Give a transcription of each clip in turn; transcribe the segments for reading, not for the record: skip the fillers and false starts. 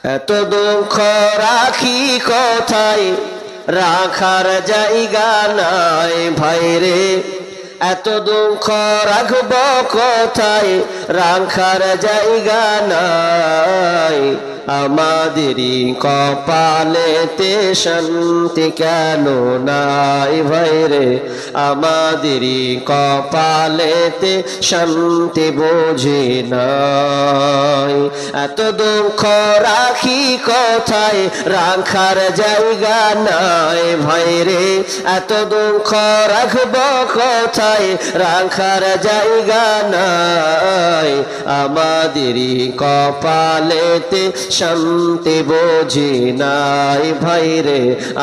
এত দুঃখ রাখি কোথায়, রাখার জায়গা নাই ভাইরে। এত দুঃখ রাখব কোথায়, রাখার জায়গা নাই। আমাদেরই কপালেতে শান্তি কেন নাই ভাইরে, আমাদেরই কপালেতে শান্তি বুঝি নাই। এত দুঃখ রাখি কোথায়, রাখার জায়গা নাই ভাইরে। এত দুঃখ রাখব কোথায়, রাখার জায়গা নাই। আমাদেরই কপালেতে শান্তি বুঝি নাই ভাইরে,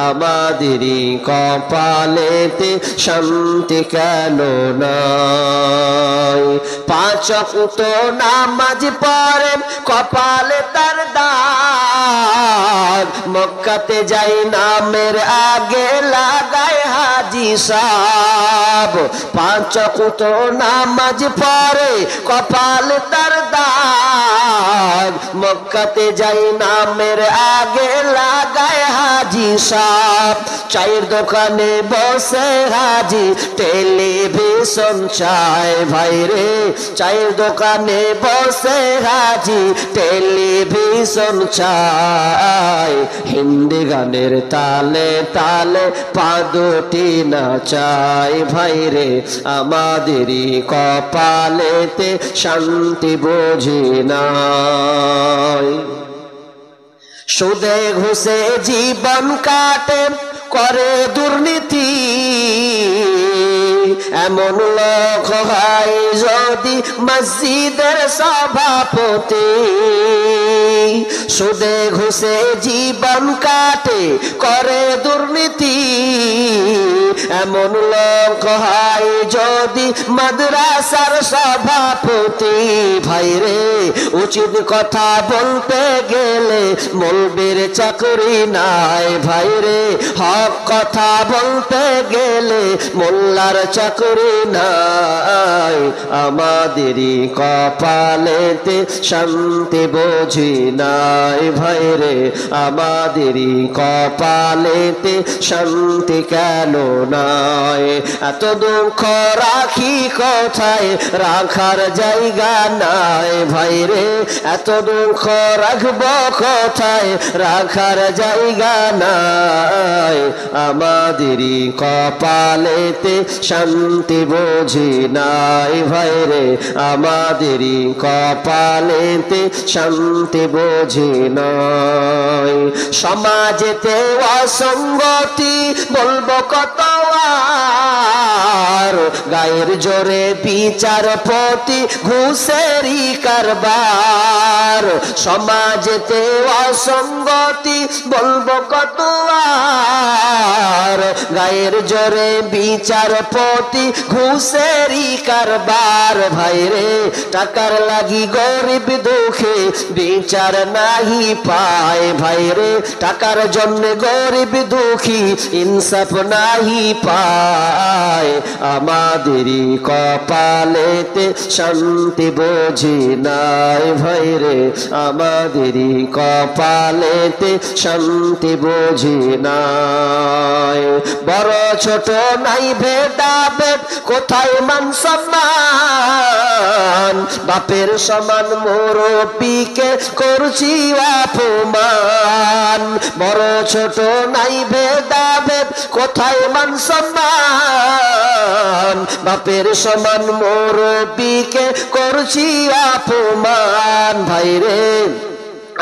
আমাদেরই কপালেতে শান্তি কেন নাই। পাঁচ ওয়াক্ত নামাজ পড়ে কপালে তার দাগ, মক্কাতে যাই নামের আগে লাগায় হাজি সাহেব। পাঁচ ওয়াক্ত নামাজ পড়ে কপালে তার দাগ, মক্কাতে যাই নামের আগে লাগায় হাজি সাহেব। চায়ের দোকানে বসে হাজি টেলিভিশন চায় ভাইরে, চায়ের দোকানে বসে হাজি টেলিভিশন চায়। হিন্দি গানের তালে তালে পা দুটি নাচায় ভাইরে, আমাদেরই কপালেতে শান্তি বুঝি নাই। সুদে ঘুষে জীবন কাটে করে দুর্নীতি, এমন লোক হয় যদি মসজিদের সভাপতি। সুদে ঘুষে জীবন কাটে করে দুর্নীতি, এমন লোক হয় যদি মাদ্রাসার সভাপতি। ভাইরে উচিত কথা বলতে গেলে মৌলবীর চাকরি নাই ভাইরে, হক কথা বলতে গেলে মোল্লার চাকরি নাই। আমাদেরই কপালেতে শান্তি বুঝি নাই ভাইরে, আমাদেরই কপালেতে শান্তি কেন নাই। এত দুঃখ রাখি কোথায়, রাখার জায়গা নাই ভাইরে। এত দুঃখ রাখব কোথায়, রাখার জায়গা নাই। আমাদেরই কপালেতে শান্তি বুঝি নাই ভাইরে, আমাদেরই কপালেতে শান্তি বুঝি নাই। সমাজেতে অসঙ্গতি বলবো কত আর, গায়ের জোরে বিচারপতি ঘুষেরই কারবার। সমাজেতে অসঙ্গতি বলবো কত আর, গায়ের জোরে বিচারপতি ঘুষেরই কারবার। ভাইরে টাকার লাগি গরিব দুঃখে বিচার নাহি পায় ভাইরে, টাকার জন্য গরিব দুঃখী ইনসাফ নাহি পায়। আমাদেরই কপালেতে শান্তি বুঝি নাই ভাইরে, আমাদেরই কপালেতে শান্তি বুঝি নাই। বড় ছোট নাই ভেদাভেদ, কোথায় মান সম্মান, বাপের সমান মুরব্বিকে করছি অপমান। বড় ছোট নাই ভেদাভেদ, কোথায় মান সম্মান, বাপের সমান মুরব্বিকে করছি অপমান। ভাইরে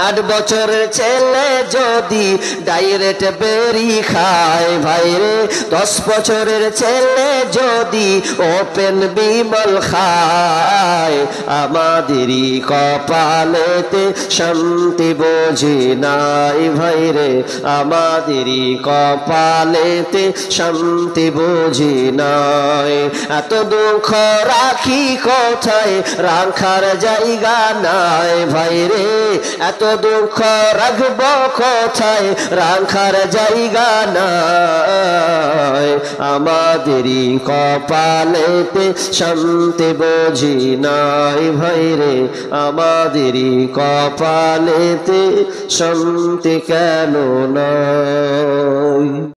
8 বছরের ছেলে যদি ডাইরেক্ট বেরি খায় ভাইরে, 10 বছরের ছেলে যদি ওপেন বিমল খায়। আমাদেরই কপালেতে শান্তি বুঝি নাই ভাইরে, আমাদেরই কপালেতে শান্তি বুঝি নাই। এত দুঃখ রাখি কোথায়, রাখার জায়গা নাই ভাইরে। এত দুঃখ রাখব কোথায়, রাখার জায়গা নাই। আমাদেরই কপালেতে শান্তি বুঝি নাই ভাইরে, আমাদেরই কপালেতে শান্তি কেন নাই।